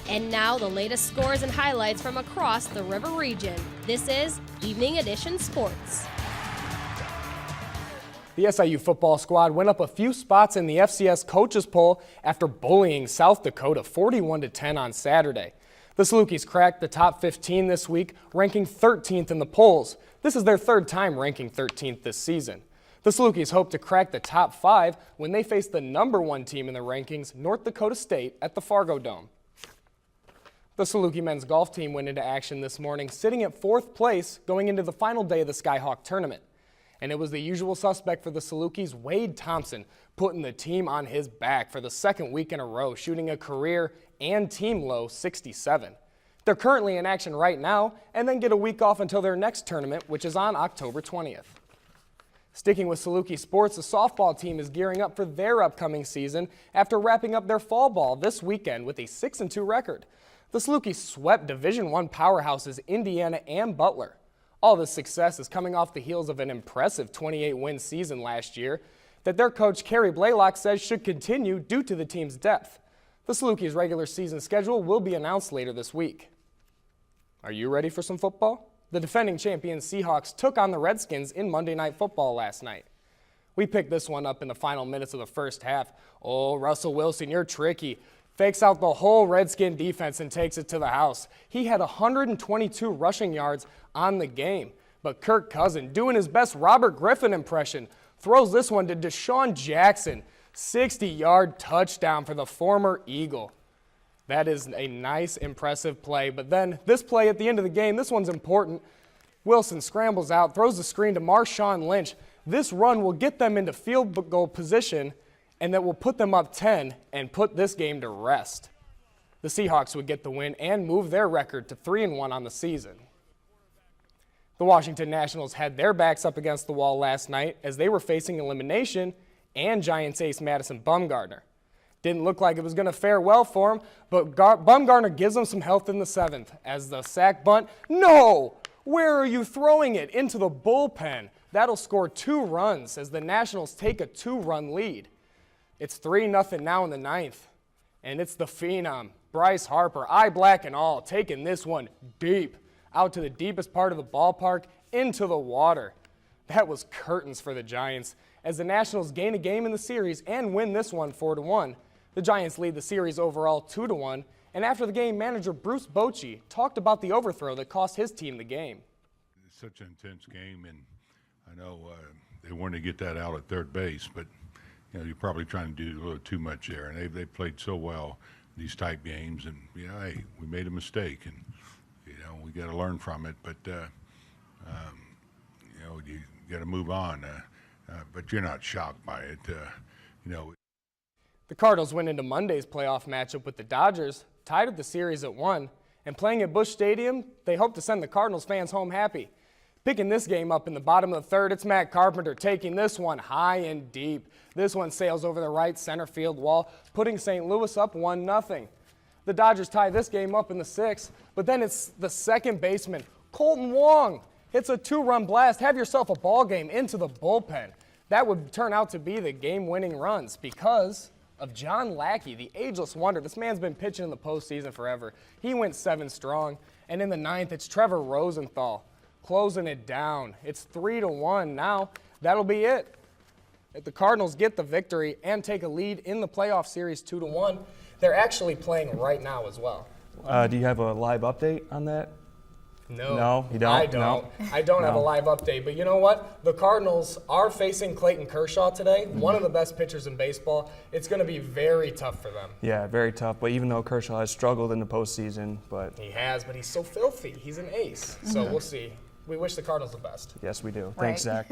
And now the latest scores and highlights from across the River region. This is Evening Edition Sports. The SIU football squad went up a few spots in the FCS coaches poll after bullying South Dakota 41-10 on Saturday. The Salukis cracked the top 15 this week, ranking 13th in the polls. This is their third time ranking 13th this season. The Salukis hope to crack the top 5 when they face the #1 team in the rankings, North Dakota State, at the Fargo Dome. The Saluki men's golf team went into action this morning, sitting at 4th place going into the final day of the Skyhawk tournament. And it was the usual suspect for the Salukis, Wade Thompson, putting the team on his back for the second week in a row, shooting a career and team low 67. They're currently in action right now and then get a week off until their next tournament, which is on October 20th. Sticking with Saluki sports, the softball team is gearing up for their upcoming season after wrapping up their fall ball this weekend with a 6-2 record. The Salukis swept Division I powerhouses Indiana and Butler. All this success is coming off the heels of an impressive 28-win season last year that their coach Kerry Blaylock says should continue due to the team's depth. The Salukis' regular season schedule will be announced later this week. Are you ready for some football? The defending champion Seahawks took on the Redskins in Monday Night Football last night. We picked this one up in the final minutes of the first half. Oh, Russell Wilson, you're tricky. Fakes out the whole Redskin defense and takes it to the house. He had 122 rushing yards on the game. But Kirk Cousin, doing his best Robert Griffin impression, throws this one to Deshaun Jackson. 60-yard touchdown for the former Eagle. That is a nice, impressive play. But then this play at the end of the game, this one's important. Wilson scrambles out, throws the screen to Marshawn Lynch. This run will get them into field goal position, and that will put them up 10 and put this game to rest. The Seahawks would get the win and move their record to 3-1 on the season. The Washington Nationals had their backs up against the wall last night as they were facing elimination and Giants ace Madison Bumgarner. Didn't look like it was going to fare well for him, but Bumgarner gives them some health in the 7th as the sack bunt. No! Where are you throwing it? Into the bullpen. That'll score 2 runs as the Nationals take a 2-run lead. It's 3-0 now in the 9th, and it's the phenom, Bryce Harper, eye black and all, taking this one deep, out to the deepest part of the ballpark, into the water. That was curtains for the Giants, as the Nationals gain a game in the series and win this one 4-1. The Giants lead the series overall 2-1, and after the game, manager Bruce Bochy talked about the overthrow that cost his team the game. It's such an intense game, and I know they wanted to get that out at third base, but you're probably trying to do a little too much there, and they played so well these type games, and hey, we made a mistake, and we got to learn from it, but you got to move on. But you're not shocked by it, The Cardinals went into Monday's playoff matchup with the Dodgers, tied at the series at 1, and playing at Busch Stadium, they hope to send the Cardinals fans home happy. Picking this game up in the bottom of the 3rd, it's Matt Carpenter taking this one high and deep. This one sails over the right center field wall, putting St. Louis up 1-0. The Dodgers tie this game up in the 6th, but then it's the second baseman, Colton Wong. Hits a 2-run blast. Have yourself a ball game into the bullpen. That would turn out to be the game-winning runs because of John Lackey, the ageless wonder. This man's been pitching in the postseason forever. He went 7 strong, and in the 9th, it's Trevor Rosenthal closing it down. It's 3-1 now. That'll be it. If the Cardinals get the victory and take a lead in the playoff series 2-1, they're actually playing right now as well. Do you have a live update on that? No, you don't? I don't. No. I don't have a live update. But you know what? The Cardinals are facing Clayton Kershaw today, one of the best pitchers in baseball. It's going to be very tough for them. Yeah, very tough. But even though Kershaw has struggled in the postseason, but but he's so filthy. He's an ace. So we'll see. We wish the Cardinals the best. Yes, we do. Right. Thanks, Zach.